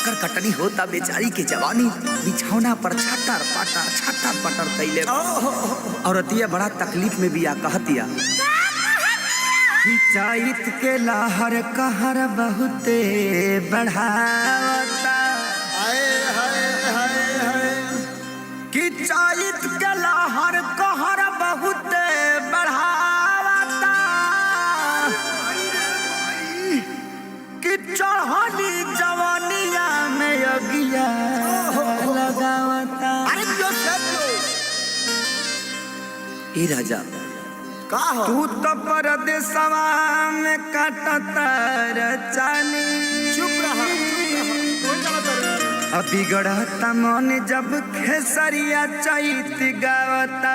एकर कटनी होता बेचारी के जवानी बिछौना पर छटर पटर कैले औरतिया बड़ा तकलीफ में भी आ कहतिया चैत के लहर कहर बहुते बढ़ावता कि चैत के लहर कहर बहुते बढ़ावता कि चढ़ली जवानिया में अगिया लगावता। ए राजा का हो तू तो परदेसवा में काटता रचानी चुप रहा अभी गढ़ता मन जब खेसरिया चैत गावता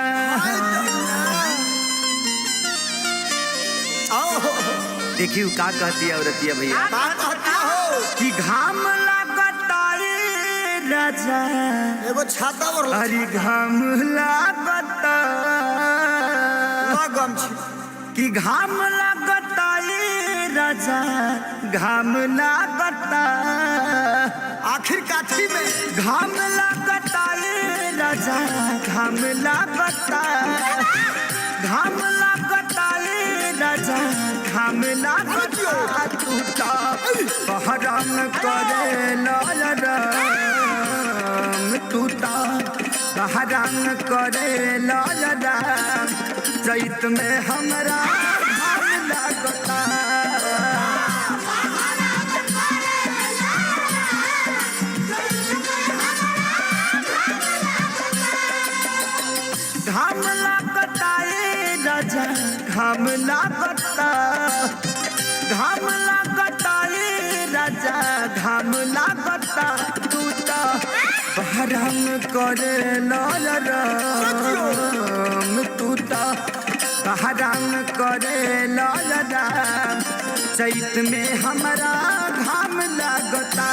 देखियो का कहती है औरतिया भैया का कहती हो कि घाम लागता रे राजा एगो छाता और अरे घाम लागता लगम छी कि घाम लागता रे राजा घाम लागता आखिर काठी में घाम लागता रे राजा घाम लागता घाम लागता रे राजा घाम लागता तू तो बहराम करे लालराम तू तो बहराम करे लालराम चैत में हमरा घाम लागता घाम लागता रे राजा घाम लागता घाम लागता रे राजा घाम लागता तू तो बहराम करे लालराम तू तो बहराम करे लालराम चैत में हमरा घाम लागता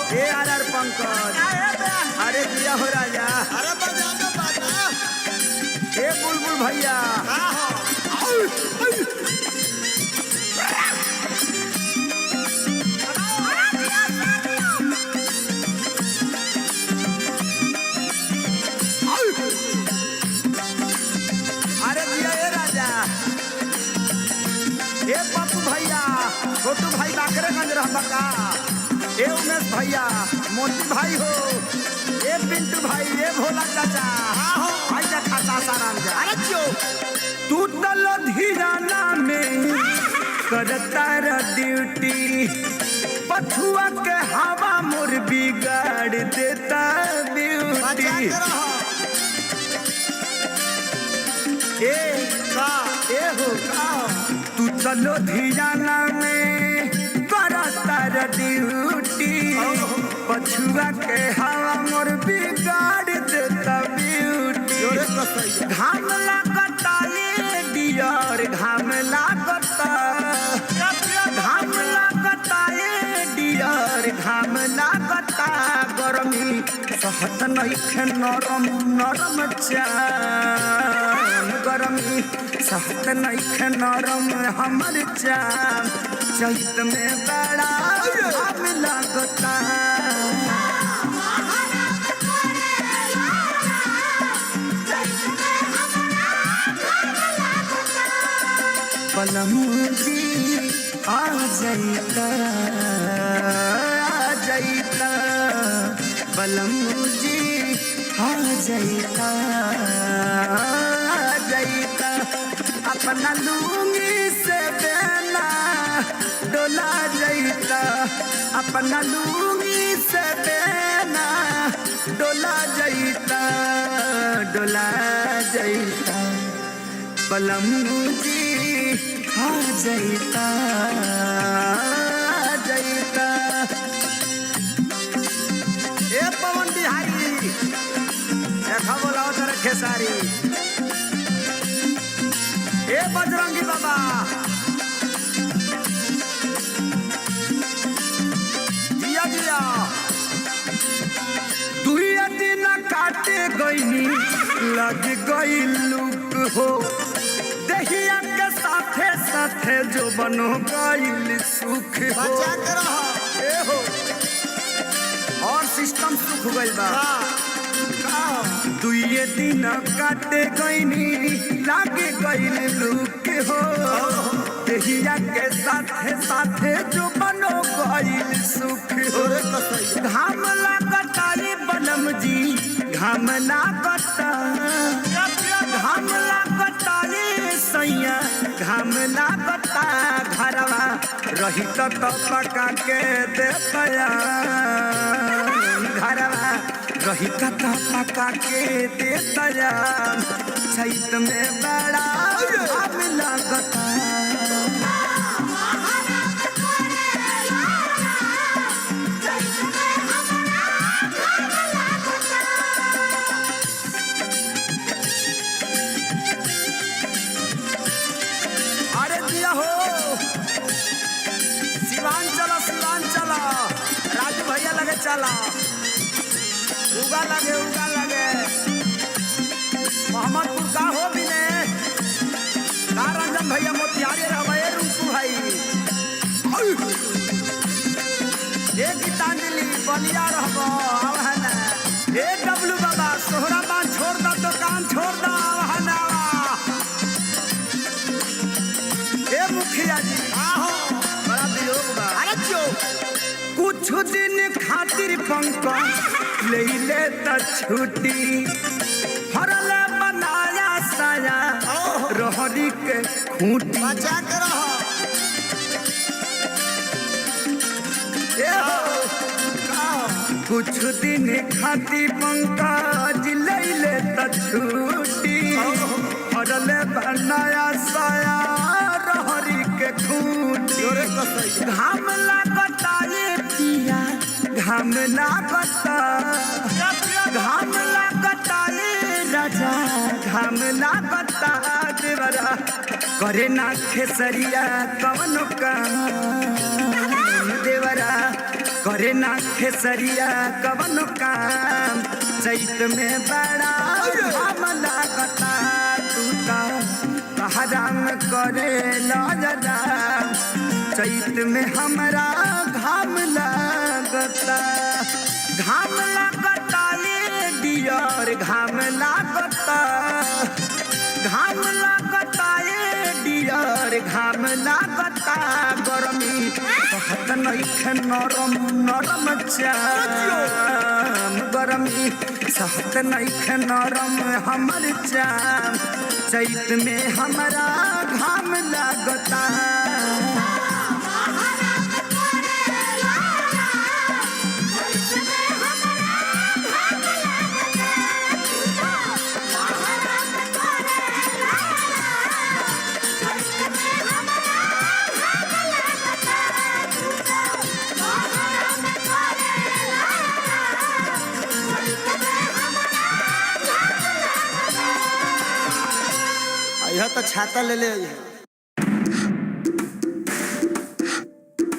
पंकज अरे दिया हो राजा अरे बजाना बाजा ए बुलबुल भैया का हो अरे दिया ए राजा ए पप्पू भैया छोटू भाई बाकरेगंज रहबा का ए उमेश भैया मोती भाई हो ए पिंटू भाई ए भोला चाचा हो भाई जा खाता साराम जा अरे क्यों तू तो लुधियाना में करता र ड्यूटी पछुआ के हवा मोर बिगाड़ देता ब्यूटी ए का ए हो का हो तू तो लुधियाना में करता र ड्यूटी पछुआ के हवा मोर बिगाड़ देता ब्यूटी जोरे कसैया घाम लागता रे डियर घाम लागता घाम लागता रे डियर घाम लागता गरमी सहत नइखे नरम नरम चाम गरमी सहत नइखे नरम हमर चाम चैत में बड़ा घाम लागता पलमुजी आ जाइता पलमुजी आ जाइता अपना लूंगी से बेना डोला जाइता अपना लूंगी से बेना डोला जाइता पलमुजी आ जाइता ए पवन बिहारी देखा बोला तेरे खेसारी ए बजरंगी बाबा जिया जिया दुई दिन काटे गई लग गई लुक हो दहिया के साथे साथे जो बनो गईल सुख हो बचा के रहो ए हो और सिस्टम सुख गइल बा दुए दिन काटे गईनी लागे गईल लुक हो दहिया के साथे साथे जो बनो गईल सुख हो घाम लागता रे बनम जी घाम लागता घाम लागता रे सैया घाम लागता घरवा रही तो पका के देतया घरवा रही तो पका के देतया चैत में बड़ा घाम लागता राजू भैया लगे चला उगा लगे मोहम्मदपुर का हो भी ने का रंजन भैया मोतिहारी रहे रूपू भाई एक गीतांजलि बलिया रहबो आव है ना ए डब्लू बाबा सोहरा बान छोड़ दा दुकान छोड़ दा आव है ना ए मुखिया जी आहो बड़ा वियोग बा अरे क्यों कुछ दिन खातिर पंकज ले ले त छुट्टी हरल बनाया साया रहरी के खूंटी बचा के रहो कुछ दिन खातिर पंकज ले ले त छुट्टी हरल बनाया साया रहरी के खूंटी घाम लागता ये पिया घाम लागता ये राजा घाम लागता देवरा करे ना खेसरिया कवन काम देवरा करे ना खेसरिया कवन काम चैत में बड़ा घाम लागता तूता हराम करे लजदा चैत में हमरा घाम लागता ये डियर घाम लागता ये डियर घाम लागता गरमी कहत नइखे नरम नरम चाम गरमी सहत नइखे नरम हमर चाम चैत में हमरा घाम लागता यह तो छाता ले ले